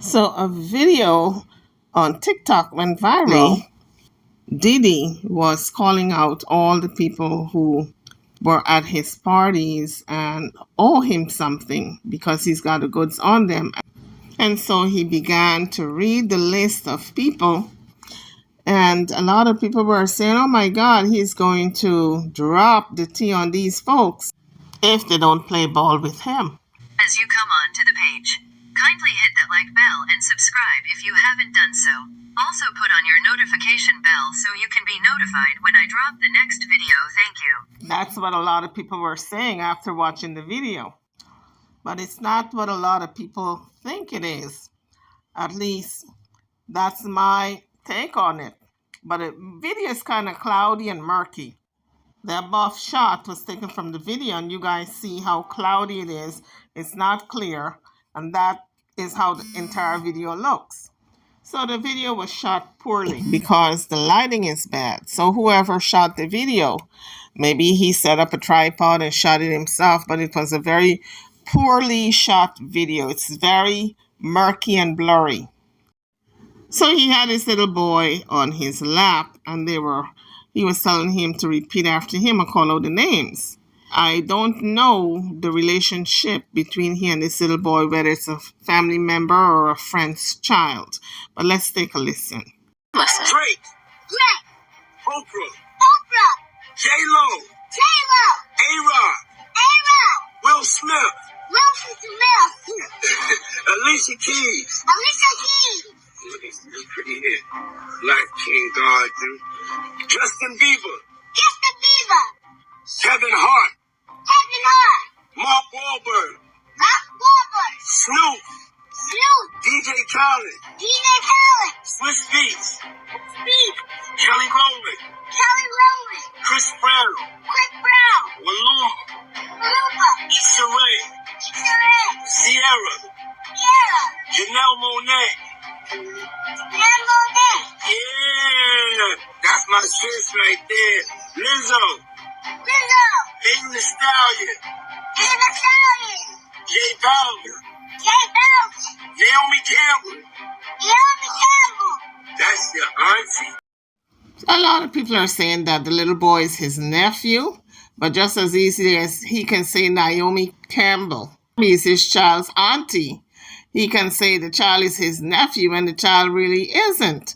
So a video on TikTok went viral. Diddy was calling out all the people who were at his parties and owe him something because he's got the goods on them. And so he began to read the list of people, and a lot of people were saying, oh my God, he's going to drop the T on these folks if they don't play ball with him. As you come on to the page, kindly hit that like bell and subscribe if you haven't done so. Also put on your notification bell so you can be notified when I drop the next video. Thank you. That's what a lot of people were saying after watching the video. But it's not what a lot of people think it is. At least that's my take on it. But the video is kind of cloudy and murky. The above shot was taken from the video, and you guys see how cloudy it is. It's not clear, and that is how the entire video looks. So the video was shot poorly because the lighting is bad. So whoever shot the video, maybe he set up a tripod and shot it himself, but it was a very poorly shot video. It's very murky and blurry. So he had his little boy on his lap, and he was telling him to repeat after him and call out the names. I don't know the relationship between he and this little boy, whether it's a family member or a friend's child. But let's take a listen. Drake. Oprah. J-Lo. A-Rod. Will Smith. Alicia Keys. That's pretty hit. Black King Garden. Justin Bieber. Kevin Hart. Mark Wahlberg. Snoop. DJ Khaled. Swiss Beats. Kelly Rowland. Chris Brown. Maluma. Issa Rae. Sierra. Janelle Monáe. Yeah, that's my sis right there. Lizzo. Megan Thee Stallion. Jay Powder. Naomi Campbell. That's your auntie. A lot of people are saying that the little boy is his nephew, but just as easily as he can say Naomi Campbell is his child's auntie, he can say the child is his nephew and the child really isn't.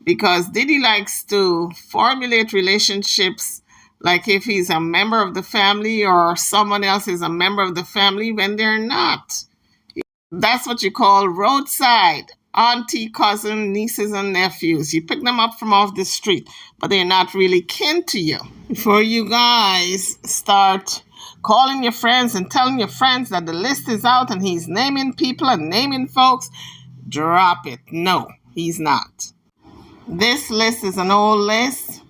Because Diddy likes to formulate relationships like if he's a member of the family or someone else is a member of the family when they're not. That's what you call roadside. Auntie, cousin, nieces, and nephews. You pick them up from off the street, but they're not really kin to you. Before you guys start calling your friends and telling your friends that the list is out and he's naming people and naming folks, drop it. No, he's not. This list is an old list.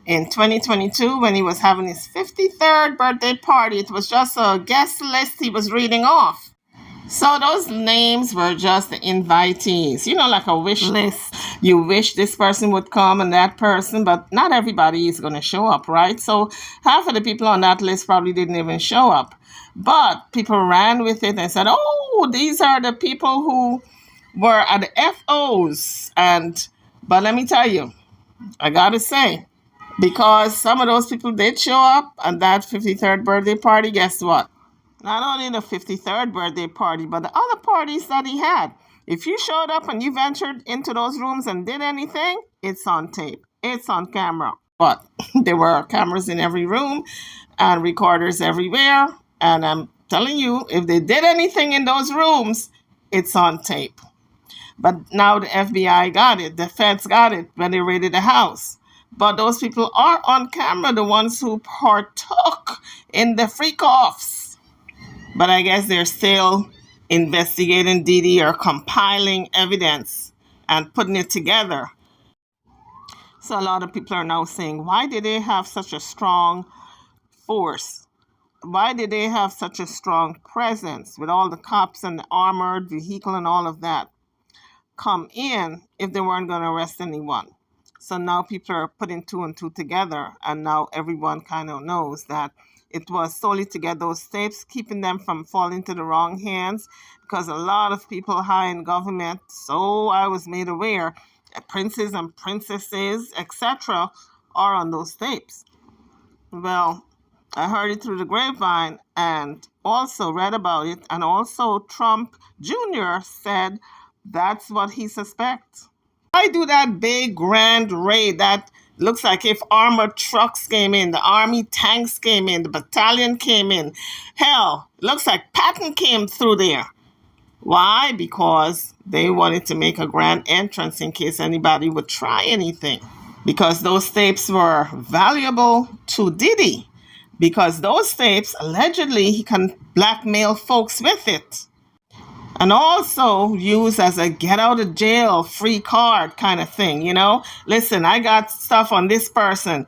In 2022, when he was having his 53rd birthday party, it was just a guest list he was reading off. So those names were just the invitees, like a wish list. You wish this person would come and that person, but not everybody is going to show up, right? So half of the people on that list probably didn't even show up. But people ran with it and said, oh, these are the people who were at the FOs. But let me tell you, I got to say, because some of those people did show up at that 53rd birthday party, guess what? Not only the 53rd birthday party, but the other parties that he had. If you showed up and you ventured into those rooms and did anything, it's on tape. It's on camera. But there were cameras in every room and recorders everywhere. And I'm telling you, if they did anything in those rooms, it's on tape. But now the FBI got it. The feds got it when they raided the house. But those people are on camera, the ones who partook in the freak-offs. But I guess they're still investigating Diddy or compiling evidence and putting it together. So a lot of people are now saying, why did they have such a strong force? Why did they have such a strong presence with all the cops and the armored vehicle and all of that come in if they weren't going to arrest anyone? So now people are putting two and two together, and now everyone kind of knows that it was solely to get those tapes, keeping them from falling into the wrong hands, because a lot of people high in government, so I was made aware, princes and princesses, etc., are on those tapes. Well, I heard it through the grapevine and also read about it, and also Trump Jr. said that's what he suspects. Why do that big grand raid that looks like if armored trucks came in, the army tanks came in, the battalion came in? Hell, looks like Patton came through there. Why? Because they wanted to make a grand entrance in case anybody would try anything. Because those tapes were valuable to Diddy. Because those tapes, allegedly, he can blackmail folks with it. And also use as a get out of jail free card kind of thing, you know? Listen, I got stuff on this person.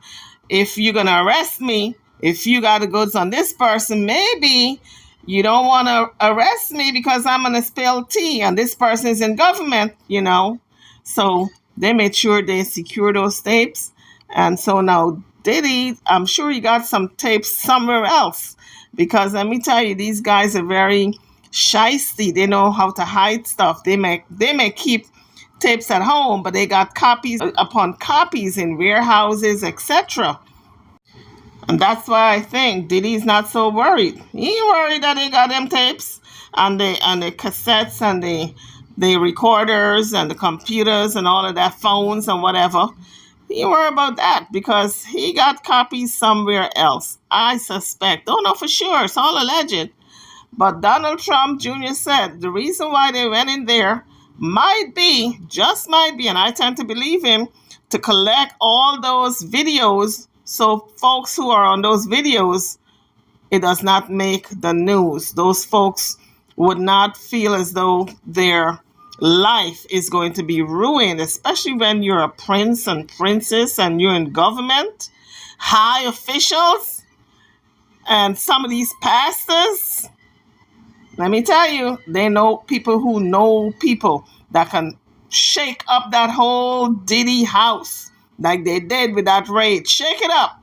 If you're going to arrest me, if you got the goods on this person, maybe you don't want to arrest me because I'm going to spill tea and this person is in government, you know? So they made sure they secure those tapes. And so now Diddy, I'm sure he got some tapes somewhere else, because let me tell you, these guys are very shisty. They know how to hide stuff. They may keep tapes at home, but they got copies upon copies in warehouses, etc. And that's why I think Diddy's not so worried. He ain't worried that they got them tapes and the cassettes and the recorders and the computers and all of that, phones and whatever. He ain't worried about that because he got copies somewhere else. I suspect. Don't know for sure. It's all alleged. But Donald Trump Jr. said the reason why they went in there might be, just might be, and I tend to believe him, to collect all those videos so folks who are on those videos, it does not make the news. Those folks would not feel as though their life is going to be ruined, especially when you're a prince and princess and you're in government, high officials, and some of these pastors. Let me tell you, they know people who know people that can shake up that whole Diddy house like they did with that raid. Shake it up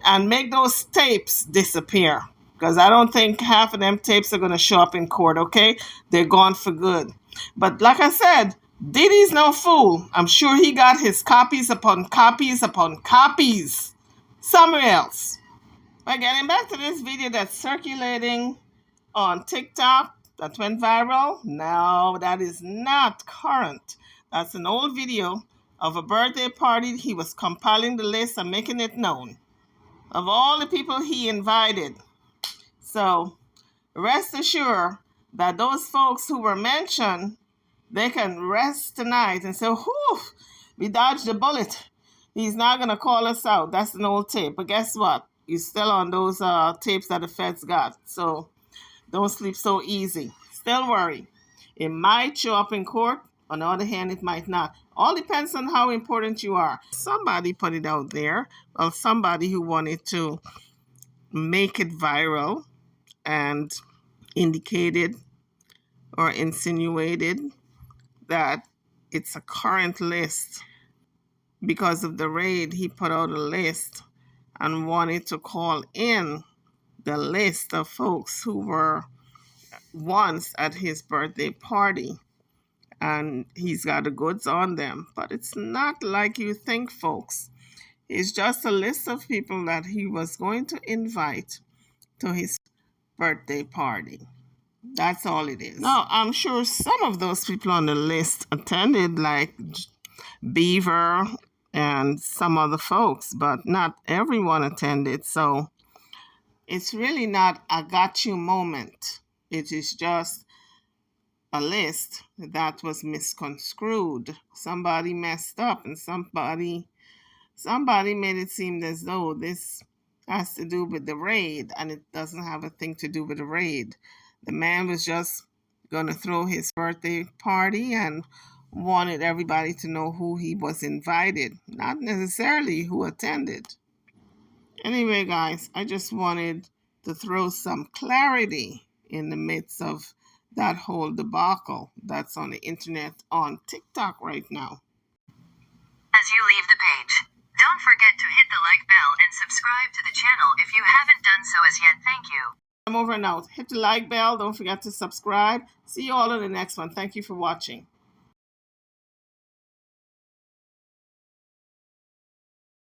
and make those tapes disappear. Because I don't think half of them tapes are going to show up in court, okay? They're gone for good. But like I said, Diddy's no fool. I'm sure he got his copies upon copies upon copies somewhere else. But getting back to this video that's circulating on TikTok that went viral. No, that is not current. That's an old video of a birthday party. He was compiling the list and making it known of all the people he invited. So rest assured that those folks who were mentioned, they can rest tonight and say, whew, we dodged a bullet. He's not going to call us out. That's an old tape. But guess what? He's still on those tapes that the feds got. So don't sleep so easy. Still worry. It might show up in court. On the other hand, it might not. All depends on how important you are. Somebody put it out there. Well, somebody who wanted to make it viral and indicated or insinuated that it's a current list. Because of the raid, he put out a list and wanted to call in the list of folks who were once at his birthday party, and he's got the goods on them. But it's not like you think, folks. It's just a list of people that he was going to invite to his birthday party. That's all it is. Now, I'm sure some of those people on the list attended, like Beaver and some other folks, but not everyone attended. So it's really not a got you moment. It is just a list that was misconstrued. Somebody messed up and somebody made it seem as though this has to do with the raid, and it doesn't have a thing to do with the raid. The man was just going to throw his birthday party and wanted everybody to know who he was invited, not necessarily who attended. Anyway, guys, I just wanted to throw some clarity in the midst of that whole debacle that's on the internet on TikTok right now. As you leave the page, don't Don't forget to hit the like bell and subscribe to the channel if you haven't done so as yet. Thank you. I'm over and out. Hit the like bell. Don't forget to subscribe. See you all in the next one. Thank you for watching.